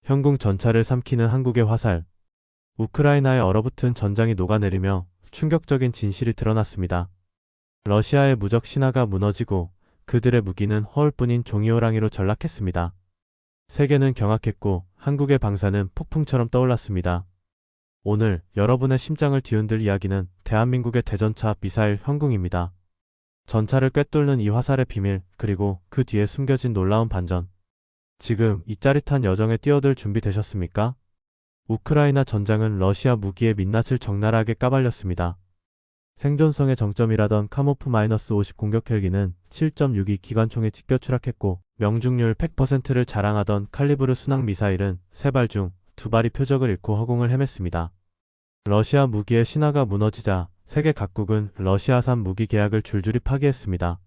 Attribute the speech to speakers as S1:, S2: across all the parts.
S1: 현궁 전차를 삼키는 한국의 화살. 우크라이나에 얼어붙은 전장이 녹아내리며 충격적인 진실이 드러났습니다. 러시아의 무적 신화가 무너지고 그들의 무기는 허울뿐인 종이호랑이로 전락했습니다. 세계는 경악했고 한국의 방사는 폭풍처럼 떠올랐습니다. 오늘 여러분의 심장을 뒤흔들 이야기는 대한민국의 대전차 미사일 현궁입니다. 전차를 꿰뚫는 이 화살의 비밀, 그리고 그 뒤에 숨겨진 놀라운 반전. 지금 이 짜릿한 여정에 뛰어들 준비 되셨습니까? 우크라이나 전장은 러시아 무기의 민낯을 적나라하게 까발렸습니다. 생존성의 정점이라던 카모프-50 공격 헬기는 7.62 기관총에 직겨 추락했고, 명중률 100%를 자랑하던 칼리브르 순항 미사일은 3발 중 2발이 표적을 잃고 허공을 헤맸습니다. 러시아 무기의 신화가 무너지자 세계 각국은 러시아산 무기 계약을 줄줄이 파기했습니다.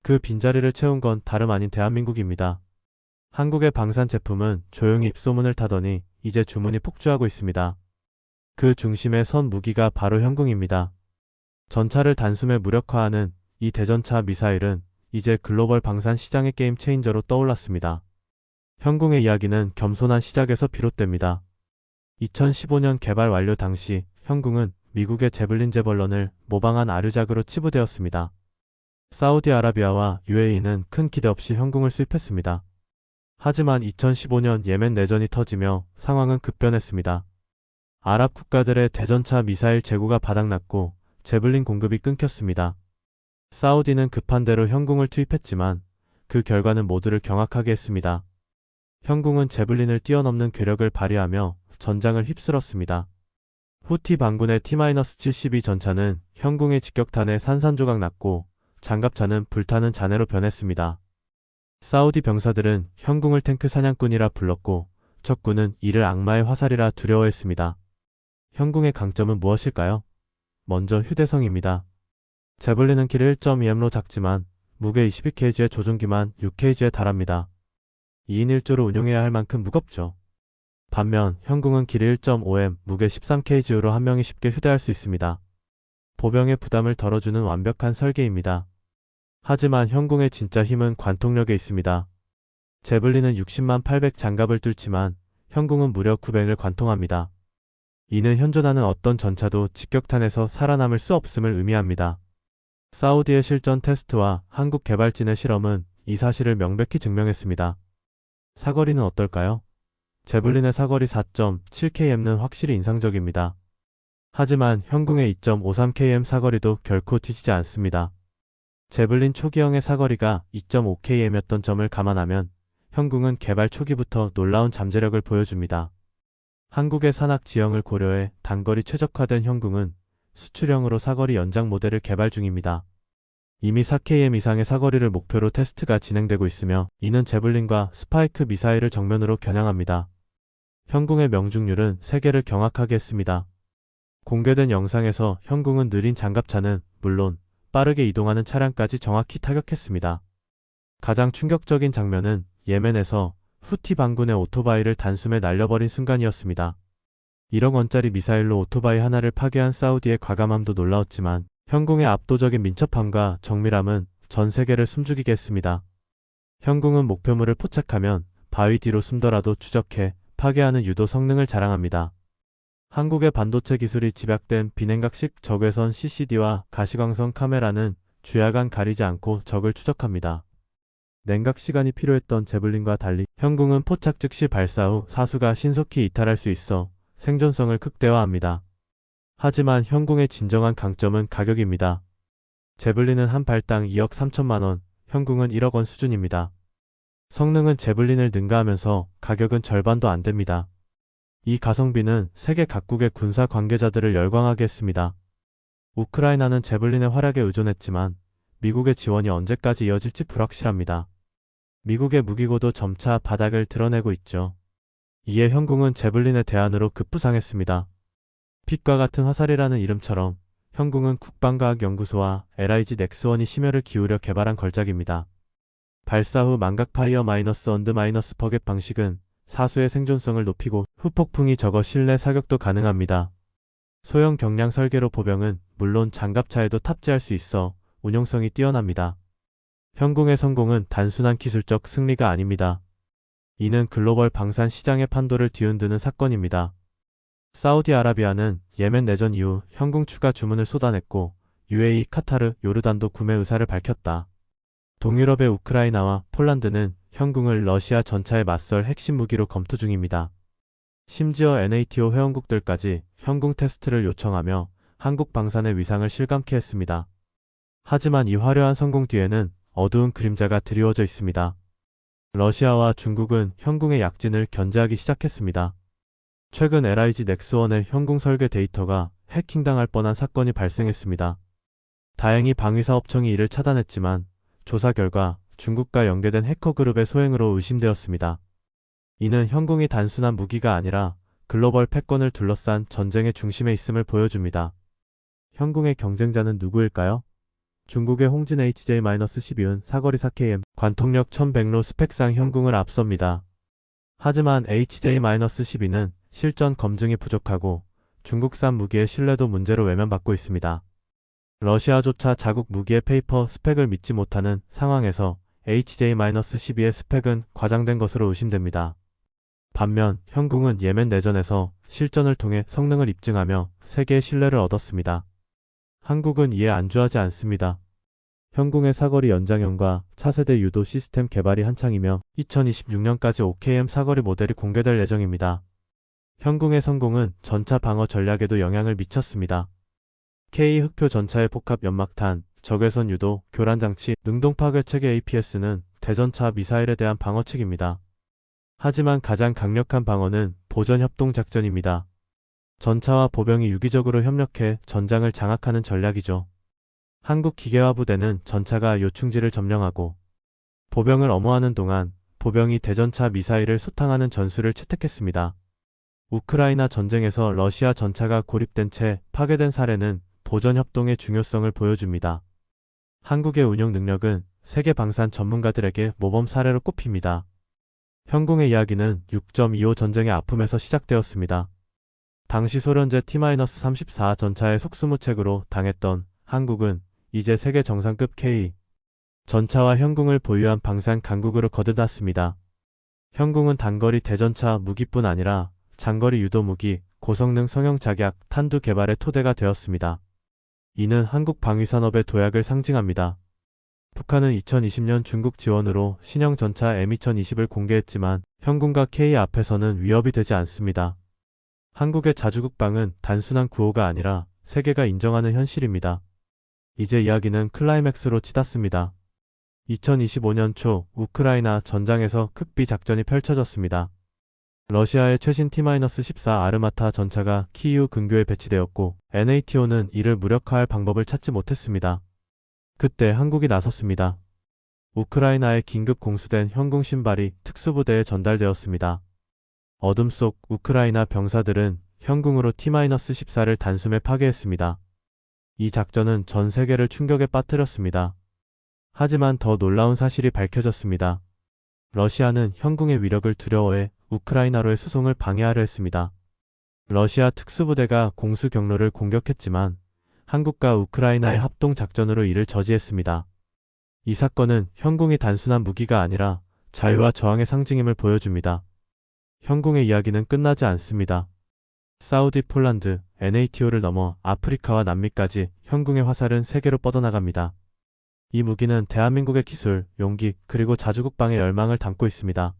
S1: 그 빈자리를 채운 건 다름 아닌 대한민국입니다. 한국의 방산 제품은 조용히 입소문을 타더니 이제 주문이 폭주하고 있습니다. 그 중심에 선 무기가 바로 현궁입니다. 전차를 단숨에 무력화하는 이 대전차 미사일은 이제 글로벌 방산 시장의 게임 체인저로 떠올랐습니다. 현궁의 이야기는 겸손한 시작에서 비롯됩니다. 2015년 개발 완료 당시 현궁은 미국의 제블린 제벌런을 모방한 아류작으로 치부되었습니다. 사우디아라비아와 UAE는 큰 기대 없이 현궁을 수입했습니다. 하지만 2015년 예멘 내전이 터지며 상황은 급변했습니다. 아랍 국가들의 대전차 미사일 재고가 바닥났고 제블린 공급이 끊겼습니다. 사우디는 급한 대로 현궁을 투입했지만 그 결과는 모두를 경악하게 했습니다. 현궁은 제블린을 뛰어넘는 괴력을 발휘하며 전장을 휩쓸었습니다. 후티 반군의 T-72 전차는 현궁의 직격탄에 산산조각 났고 장갑차는 불타는 잔해로 변했습니다. 사우디 병사들은 현궁을 탱크 사냥꾼이라 불렀고 적군은 이를 악마의 화살이라 두려워했습니다. 현궁의 강점은 무엇일까요? 먼저 휴대성입니다. 제블린은 키 1.2M로 작지만 무게 22kg의 조종기만 6kg에 달합니다. 2인 1조로 운용해야 할 만큼 무겁죠. 반면 현궁은 길이 1.5M, 무게 13kg로 한 명이 쉽게 휴대할 수 있습니다. 보병의 부담을 덜어주는 완벽한 설계입니다. 하지만 현궁의 진짜 힘은 관통력에 있습니다. 제블린은 60만 800 장갑을 뚫지만 현궁은 무려 900을 관통합니다. 이는 현존하는 어떤 전차도 직격탄에서 살아남을 수 없음을 의미합니다. 사우디의 실전 테스트와 한국 개발진의 실험은 이 사실을 명백히 증명했습니다. 사거리는 어떨까요? 제블린의 사거리 4.7km는 확실히 인상적입니다. 하지만 현궁의 2.53km 사거리도 결코 뒤지지 않습니다. 제블린 초기형의 사거리가 2.5km였던 점을 감안하면 현궁은 개발 초기부터 놀라운 잠재력을 보여줍니다. 한국의 산악 지형을 고려해 단거리 최적화된 현궁은 수출형으로 사거리 연장 모델을 개발 중입니다. 이미 4km 이상의 사거리를 목표로 테스트가 진행되고 있으며 이는 제블린과 스파이크 미사일을 정면으로 겨냥합니다. 현궁의 명중률은 세계를 경악하게 했습니다. 공개된 영상에서 현궁은 느린 장갑차는 물론 빠르게 이동하는 차량까지 정확히 타격했습니다. 가장 충격적인 장면은 예멘에서 후티 반군의 오토바이를 단숨에 날려버린 순간이었습니다. 1억 원짜리 미사일로 오토바이 하나를 파괴한 사우디의 과감함도 놀라웠지만 현궁의 압도적인 민첩함과 정밀함은 전 세계를 숨죽이게 했습니다. 현궁은 목표물을 포착하면 바위 뒤로 숨더라도 추적해 파괴하는 유도 성능을 자랑합니다. 한국의 반도체 기술이 집약된 비냉각식 적외선 CCD와 가시광선 카메라는 주야간 가리지 않고 적을 추적합니다. 냉각 시간이 필요했던 제블린과 달리 현궁은 포착 즉시 발사 후 사수가 신속히 이탈할 수 있어 생존성을 극대화합니다. 하지만 현궁의 진정한 강점은 가격입니다. 제블린은 한 발당 2억 3천만 원, 현궁은 1억 원 수준입니다. 성능은 제블린을 능가하면서 가격은 절반도 안 됩니다. 이 가성비는 세계 각국의 군사 관계자들을 열광하게 했습니다. 우크라이나는 제블린의 활약에 의존했지만 미국의 지원이 언제까지 이어질지 불확실합니다. 미국의 무기고도 점차 바닥을 드러내고 있죠. 이에 현궁은 제블린의 대안으로 급부상했습니다. 빛과 같은 화살이라는 이름처럼 현궁은 국방과학연구소와 LIG 넥스원이 심혈을 기울여 개발한 걸작입니다. 발사 후 망각 파이어 마이너스 언드 마이너스 버겟 방식은 사수의 생존성을 높이고 후폭풍이 적어 실내 사격도 가능합니다. 소형 경량 설계로 보병은 물론 장갑차에도 탑재할 수 있어 운용성이 뛰어납니다. 현궁의 성공은 단순한 기술적 승리가 아닙니다. 이는 글로벌 방산 시장의 판도를 뒤흔드는 사건입니다. 사우디아라비아는 예멘 내전 이후 현궁 추가 주문을 쏟아냈고 UAE, 카타르, 요르단도 구매 의사를 밝혔다. 동유럽의 우크라이나와 폴란드는 현궁을 러시아 전차에 맞설 핵심 무기로 검토 중입니다. 심지어 NATO 회원국들까지 현궁 테스트를 요청하며 한국 방산의 위상을 실감케 했습니다. 하지만 이 화려한 성공 뒤에는 어두운 그림자가 드리워져 있습니다. 러시아와 중국은 현궁의 약진을 견제하기 시작했습니다. 최근 LIG 넥스원의 현궁 설계 데이터가 해킹당할 뻔한 사건이 발생했습니다. 다행히 방위사업청이 이를 차단했지만 조사 결과 중국과 연계된 해커 그룹의 소행으로 의심되었습니다. 이는 현궁이 단순한 무기가 아니라 글로벌 패권을 둘러싼 전쟁의 중심에 있음을 보여줍니다. 현궁의 경쟁자는 누구일까요? 중국의 홍진 HJ-12은 사거리 4km, 관통력 1100로 스펙상 현궁을 앞섭니다. 하지만 HJ-12는 실전 검증이 부족하고 중국산 무기의 신뢰도 문제로 외면받고 있습니다. 러시아조차 자국 무기의 페이퍼 스펙을 믿지 못하는 상황에서 HJ-12의 스펙은 과장된 것으로 의심됩니다. 반면 현궁은 예멘 내전에서 실전을 통해 성능을 입증하며 세계의 신뢰를 얻었습니다. 한국은 이에 안주하지 않습니다. 현궁의 사거리 연장형과 차세대 유도 시스템 개발이 한창이며 2026년까지 OKM 사거리 모델이 공개될 예정입니다. 현궁의 성공은 전차 방어 전략에도 영향을 미쳤습니다. K-흑표 전차의 복합 연막탄, 적외선 유도, 교란장치, 능동 파괴 체계 APS는 대전차 미사일에 대한 방어책입니다. 하지만 가장 강력한 방어는 보전협동작전입니다. 전차와 보병이 유기적으로 협력해 전장을 장악하는 전략이죠. 한국 기계화 부대는 전차가 요충지를 점령하고 보병을 엄호하는 동안 보병이 대전차 미사일을 소탕하는 전술을 채택했습니다. 우크라이나 전쟁에서 러시아 전차가 고립된 채 파괴된 사례는 보전협동의 중요성을 보여줍니다. 한국의 운용 능력은 세계 방산 전문가들에게 모범 사례로 꼽힙니다. 현궁의 이야기는 6.25 전쟁의 아픔에서 시작되었습니다. 당시 소련제 T-34 전차의 속수무책으로 당했던 한국은 이제 세계 정상급 K 전차와 현궁을 보유한 방산 강국으로 거듭났습니다. 현궁은 단거리 대전차 무기뿐 아니라 장거리 유도 무기, 고성능 성형 작약, 탄두 개발의 토대가 되었습니다. 이는 한국 방위산업의 도약을 상징합니다. 북한은 2020년 중국 지원으로 신형 전차 M2020을 공개했지만 현궁과 K 앞에서는 위협이 되지 않습니다. 한국의 자주국방은 단순한 구호가 아니라 세계가 인정하는 현실입니다. 이제 이야기는 클라이맥스로 치닫습니다. 2025년 초 우크라이나 전장에서 극비 작전이 펼쳐졌습니다. 러시아의 최신 T-14 아르마타 전차가 키이우 근교에 배치되었고 NATO는 이를 무력화할 방법을 찾지 못했습니다. 그때 한국이 나섰습니다. 우크라이나에 긴급 공수된 현궁 신발이 특수부대에 전달되었습니다. 어둠 속 우크라이나 병사들은 현궁으로 T-14를 단숨에 파괴했습니다. 이 작전은 전 세계를 충격에 빠뜨렸습니다. 하지만 더 놀라운 사실이 밝혀졌습니다. 러시아는 현궁의 위력을 두려워해 우크라이나로의 수송을 방해하려 했습니다. 러시아 특수부대가 공수 경로를 공격했지만 한국과 우크라이나의 합동 작전으로 이를 저지했습니다. 이 사건은 현궁이 단순한 무기가 아니라 자유와 저항의 상징임을 보여줍니다. 현궁의 이야기는 끝나지 않습니다. 사우디, 폴란드, NATO를 넘어 아프리카와 남미까지 현궁의 화살은 세계로 뻗어나갑니다. 이 무기는 대한민국의 기술, 용기, 그리고 자주국방의 열망을 담고 있습니다.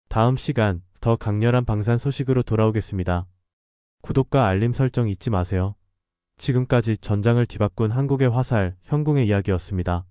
S1: 다음 시간 더 강렬한 방산 소식으로 돌아오겠습니다. 구독과 알림 설정 잊지 마세요. 지금까지 전장을 뒤바꾼 한국의 화살, 현궁의 이야기였습니다.